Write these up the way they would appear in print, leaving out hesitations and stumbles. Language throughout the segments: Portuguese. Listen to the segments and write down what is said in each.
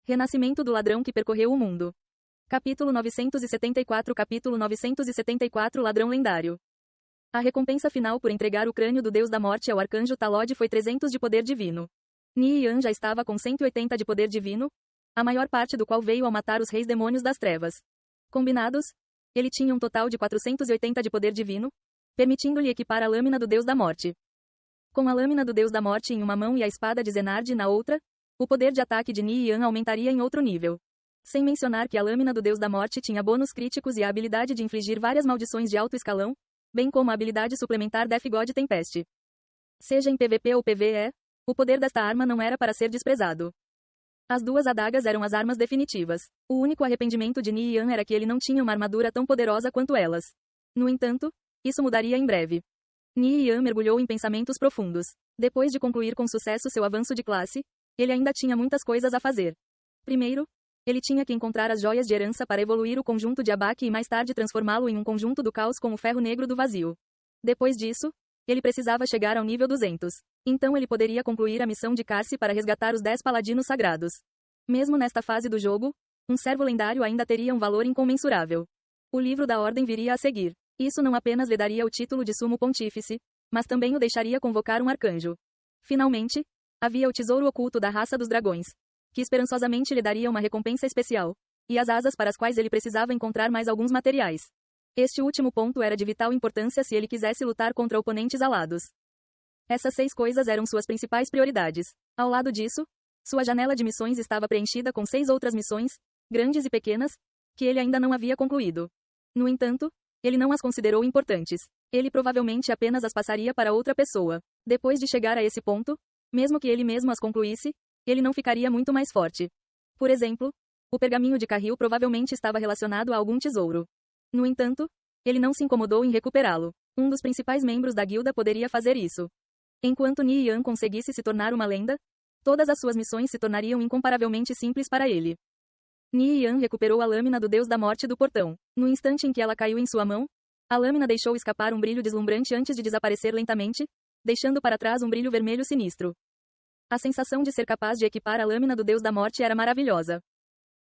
Renascimento do ladrão que percorreu o mundo. Capítulo 974 Ladrão lendário. A recompensa final por entregar o crânio do deus da morte ao arcanjo Talod foi 300 de poder divino. Nian já estava com 180 de poder divino, a maior parte do qual veio ao matar os reis demônios das trevas. Combinados, ele tinha um total de 480 de poder divino, permitindo-lhe equipar a lâmina do deus da morte. Com a lâmina do deus da morte em uma mão e a espada de Zenard na outra, o poder de ataque de Nian aumentaria em outro nível. Sem mencionar que a lâmina do deus da morte tinha bônus críticos e a habilidade de infligir várias maldições de alto escalão, bem como a habilidade suplementar Death God Tempest. Seja em PvP ou PvE, o poder desta arma não era para ser desprezado. As duas adagas eram as armas definitivas. O único arrependimento de Nian era que ele não tinha uma armadura tão poderosa quanto elas. No entanto, isso mudaria em breve. Nian mergulhou em pensamentos profundos. Depois de concluir com sucesso seu avanço de classe, ele ainda tinha muitas coisas a fazer. Primeiro, ele tinha que encontrar as joias de herança para evoluir o conjunto de Abaque e mais tarde transformá-lo em um conjunto do caos com o ferro negro do vazio. Depois disso, ele precisava chegar ao nível 200. Então ele poderia concluir a missão de Carse para resgatar os 10 paladinos sagrados. Mesmo nesta fase do jogo, um servo lendário ainda teria um valor incomensurável. O livro da ordem viria a seguir. Isso não apenas lhe daria o título de sumo pontífice, mas também o deixaria convocar um arcanjo. Finalmente, havia o tesouro oculto da raça dos dragões, que esperançosamente lhe daria uma recompensa especial, e as asas para as quais ele precisava encontrar mais alguns materiais. Este último ponto era de vital importância se ele quisesse lutar contra oponentes alados. Essas 6 coisas eram suas principais prioridades. Ao lado disso, sua janela de missões estava preenchida com 6 outras missões, grandes e pequenas, que ele ainda não havia concluído. No entanto, ele não as considerou importantes. Ele provavelmente apenas as passaria para outra pessoa. Depois de chegar a esse ponto, mesmo que ele mesmo as concluísse, ele não ficaria muito mais forte. Por exemplo, o pergaminho de Carril provavelmente estava relacionado a algum tesouro. No entanto, ele não se incomodou em recuperá-lo. Um dos principais membros da guilda poderia fazer isso. Enquanto Nian conseguisse se tornar uma lenda, todas as suas missões se tornariam incomparavelmente simples para ele. Nian recuperou a lâmina do deus da morte do portão. No instante em que ela caiu em sua mão, a lâmina deixou escapar um brilho deslumbrante antes de desaparecer lentamente, deixando para trás um brilho vermelho sinistro. A sensação de ser capaz de equipar a lâmina do deus da morte era maravilhosa.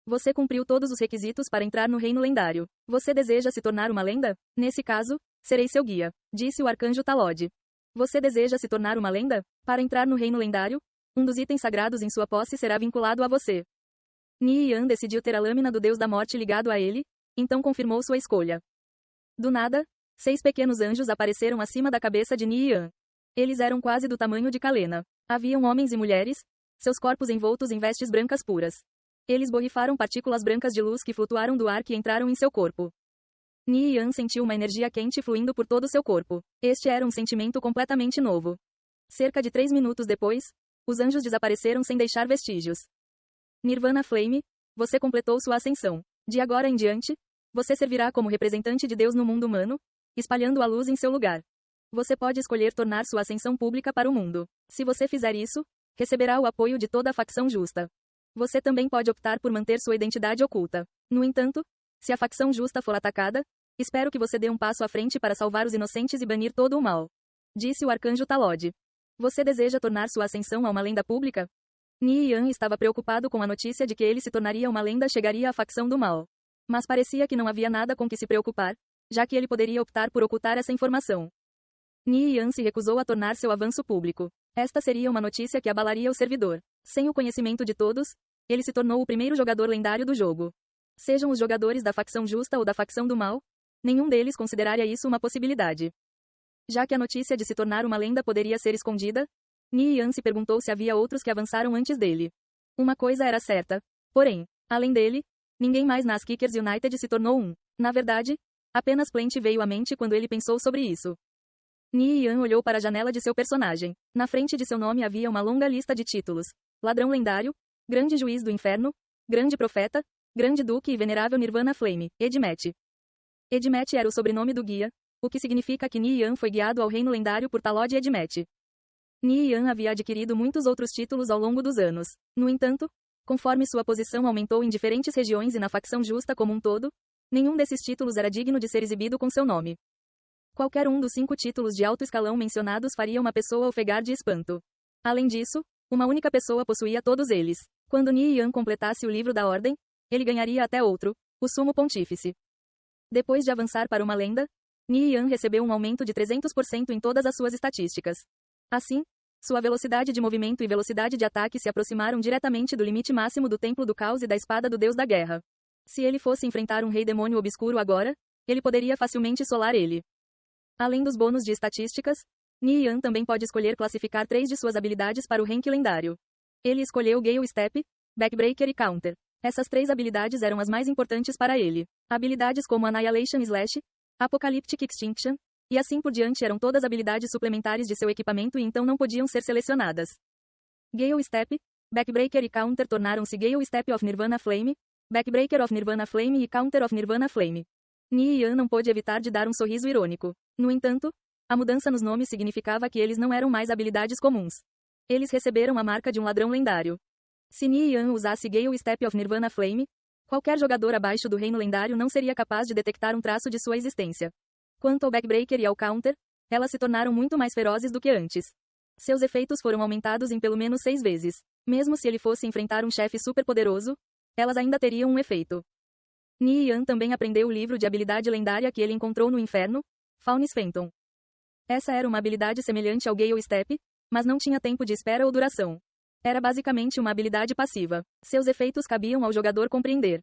Você cumpriu todos os requisitos para entrar no reino lendário. Você deseja se tornar uma lenda? Nesse caso, serei seu guia, disse o arcanjo Talod. Você deseja se tornar uma lenda? Para entrar no reino lendário, um dos itens sagrados em sua posse será vinculado a você. Nian decidiu ter a lâmina do deus da morte ligado a ele, então confirmou sua escolha. Do nada, 6 pequenos anjos apareceram acima da cabeça de Nian. Eles eram quase do tamanho de Kalena. Haviam homens e mulheres, seus corpos envoltos em vestes brancas puras. Eles borrifaram partículas brancas de luz que flutuaram do ar que entraram em seu corpo. Nian sentiu uma energia quente fluindo por todo seu corpo. Este era um sentimento completamente novo. Cerca de 3 minutos depois, os anjos desapareceram sem deixar vestígios. Nirvana Flame, você completou sua ascensão. De agora em diante, você servirá como representante de Deus no mundo humano, espalhando a luz em seu lugar. Você pode escolher tornar sua ascensão pública para o mundo. Se você fizer isso, receberá o apoio de toda a facção justa. Você também pode optar por manter sua identidade oculta. No entanto, se a facção justa for atacada, espero que você dê um passo à frente para salvar os inocentes e banir todo o mal. Disse o arcanjo Talod. Você deseja tornar sua ascensão a uma lenda pública? Nian estava preocupado com a notícia de que ele se tornaria uma lenda chegaria à facção do mal. Mas parecia que não havia nada com que se preocupar, já que ele poderia optar por ocultar essa informação. Nian se recusou a tornar seu avanço público. Esta seria uma notícia que abalaria o servidor. Sem o conhecimento de todos, ele se tornou o primeiro jogador lendário do jogo. Sejam os jogadores da facção justa ou da facção do mal, nenhum deles consideraria isso uma possibilidade. Já que a notícia de se tornar uma lenda poderia ser escondida, Nian se perguntou se havia outros que avançaram antes dele. Uma coisa era certa, porém, além dele, ninguém mais nas Kickers United se tornou um. Na verdade, apenas Plant veio à mente quando ele pensou sobre isso. Nian olhou para a janela de seu personagem. Na frente de seu nome havia uma longa lista de títulos: Ladrão Lendário, Grande Juiz do Inferno, Grande Profeta, Grande Duque e Venerável Nirvana Flame, Edmet. Edmet era o sobrenome do guia, o que significa que Nian foi guiado ao reino lendário por Talod Edmet. Nian havia adquirido muitos outros títulos ao longo dos anos. No entanto, conforme sua posição aumentou em diferentes regiões e na facção justa como um todo, nenhum desses títulos era digno de ser exibido com seu nome. Qualquer um dos 5 títulos de alto escalão mencionados faria uma pessoa ofegar de espanto. Além disso, uma única pessoa possuía todos eles. Quando Ni Yan completasse o livro da ordem, ele ganharia até outro, o Sumo Pontífice. Depois de avançar para uma lenda, Ni Yan recebeu um aumento de 300% em todas as suas estatísticas. Assim, sua velocidade de movimento e velocidade de ataque se aproximaram diretamente do limite máximo do Templo do Caos e da Espada do Deus da Guerra. Se ele fosse enfrentar um rei demônio obscuro agora, ele poderia facilmente solar ele. Além dos bônus de estatísticas, Ni Yan também pode escolher classificar 3 de suas habilidades para o rank lendário. Ele escolheu Gale Step, Backbreaker e Counter. Essas 3 habilidades eram as mais importantes para ele. Habilidades como Annihilation Slash, Apocalyptic Extinction, e assim por diante eram todas habilidades suplementares de seu equipamento e então não podiam ser selecionadas. Gale Step, Backbreaker e Counter tornaram-se Gale Step of Nirvana Flame, Backbreaker of Nirvana Flame e Counter of Nirvana Flame. Ni Yan não pôde evitar de dar um sorriso irônico. No entanto, a mudança nos nomes significava que eles não eram mais habilidades comuns. Eles receberam a marca de um ladrão lendário. Se Ni Yan usasse Gale Step of Nirvana Flame, qualquer jogador abaixo do reino lendário não seria capaz de detectar um traço de sua existência. Quanto ao Backbreaker e ao Counter, elas se tornaram muito mais ferozes do que antes. Seus efeitos foram aumentados em pelo menos 6 vezes. Mesmo se ele fosse enfrentar um chefe superpoderoso, elas ainda teriam um efeito. Ni Yan também aprendeu o livro de habilidade lendária que ele encontrou no inferno, Faunis Phantom. Essa era uma habilidade semelhante ao Gale Step, mas não tinha tempo de espera ou duração. Era basicamente uma habilidade passiva. Seus efeitos cabiam ao jogador compreender.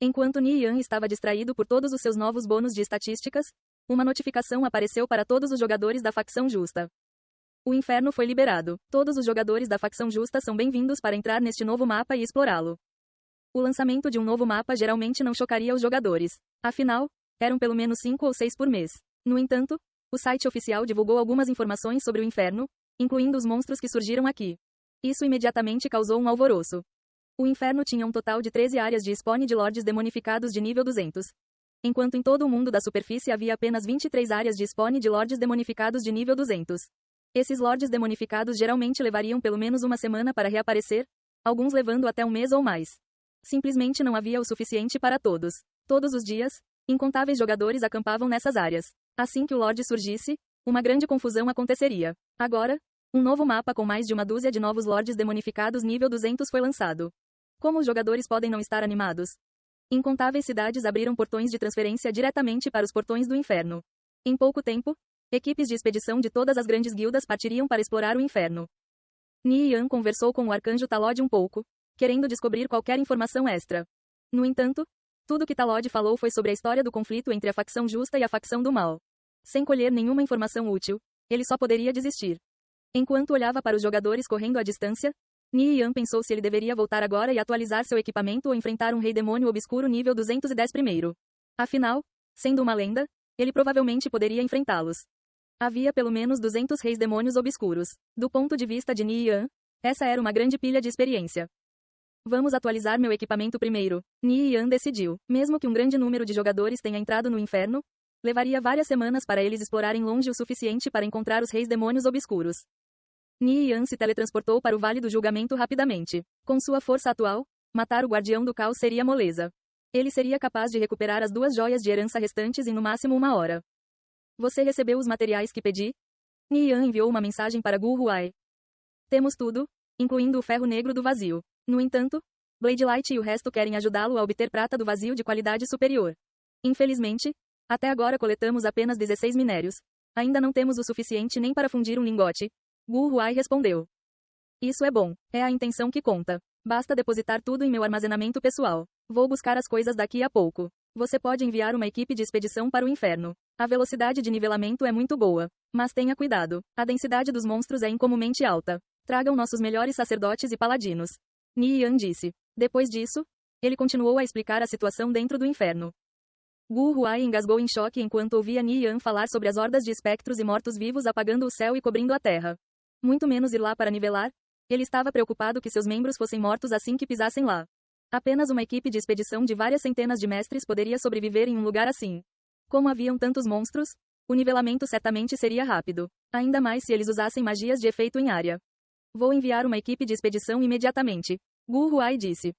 Enquanto Ni Yan estava distraído por todos os seus novos bônus de estatísticas, uma notificação apareceu para todos os jogadores da facção justa. O inferno foi liberado. Todos os jogadores da facção justa são bem-vindos para entrar neste novo mapa e explorá-lo. O lançamento de um novo mapa geralmente não chocaria os jogadores. Afinal, eram pelo menos 5 ou 6 por mês. No entanto, o site oficial divulgou algumas informações sobre o inferno, incluindo os monstros que surgiram aqui. Isso imediatamente causou um alvoroço. O inferno tinha um total de 13 áreas de spawn de lords demonificados de nível 200. Enquanto em todo o mundo da superfície havia apenas 23 áreas de spawn de lords demonificados de nível 200. Esses lords demonificados geralmente levariam pelo menos uma semana para reaparecer, alguns levando até um mês ou mais. Simplesmente não havia o suficiente para todos. Todos os dias, incontáveis jogadores acampavam nessas áreas. Assim que o Lorde surgisse, uma grande confusão aconteceria. Agora, um novo mapa com mais de uma dúzia de novos Lordes demonificados nível 200 foi lançado. Como os jogadores podem não estar animados? Incontáveis cidades abriram portões de transferência diretamente para os portões do inferno. Em pouco tempo, equipes de expedição de todas as grandes guildas partiriam para explorar o inferno. Ni Yan conversou com o arcanjo Talod um pouco, querendo descobrir qualquer informação extra. No entanto, tudo que Talod falou foi sobre a história do conflito entre a facção justa e a facção do mal. Sem colher nenhuma informação útil, ele só poderia desistir. Enquanto olhava para os jogadores correndo à distância, Ni Yan pensou se ele deveria voltar agora e atualizar seu equipamento ou enfrentar um rei demônio obscuro nível 210 primeiro. Afinal, sendo uma lenda, ele provavelmente poderia enfrentá-los. Havia pelo menos 200 reis demônios obscuros. Do ponto de vista de Ni Yan, essa era uma grande pilha de experiência. Vamos atualizar meu equipamento primeiro. Ni Yan decidiu. Mesmo que um grande número de jogadores tenha entrado no inferno, levaria várias semanas para eles explorarem longe o suficiente para encontrar os reis demônios obscuros. Ni Yan se teletransportou para o Vale do Julgamento rapidamente. Com sua força atual, matar o Guardião do Caos seria moleza. Ele seria capaz de recuperar as 2 joias de herança restantes em no máximo 1 hora. Você recebeu os materiais que pedi? Ni Yan enviou uma mensagem para Gu Huai. Temos tudo, incluindo o ferro negro do vazio. No entanto, Blade Light e o resto querem ajudá-lo a obter prata do vazio de qualidade superior. Infelizmente, até agora coletamos apenas 16 minérios. Ainda não temos o suficiente nem para fundir um lingote. Gu Huai respondeu. Isso é bom. É a intenção que conta. Basta depositar tudo em meu armazenamento pessoal. Vou buscar as coisas daqui a pouco. Você pode enviar uma equipe de expedição para o inferno. A velocidade de nivelamento é muito boa. Mas tenha cuidado. A densidade dos monstros é incomumente alta. Tragam nossos melhores sacerdotes e paladinos. Ni Yan disse. Depois disso, ele continuou a explicar a situação dentro do inferno. Gu Huai engasgou em choque enquanto ouvia Ni Yan falar sobre as hordas de espectros e mortos-vivos apagando o céu e cobrindo a terra. Muito menos ir lá para nivelar, ele estava preocupado que seus membros fossem mortos assim que pisassem lá. Apenas uma equipe de expedição de várias centenas de mestres poderia sobreviver em um lugar assim. Como haviam tantos monstros, o nivelamento certamente seria rápido. Ainda mais se eles usassem magias de efeito em área. Vou enviar uma equipe de expedição imediatamente. Gu Huai disse.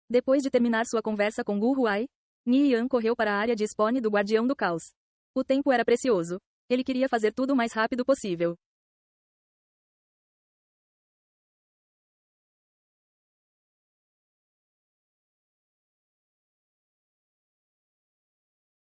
Depois de terminar sua conversa com Gu Huai, Ni Yan correu para a área de spawn do Guardião do Caos. O tempo era precioso. Ele queria fazer tudo o mais rápido possível.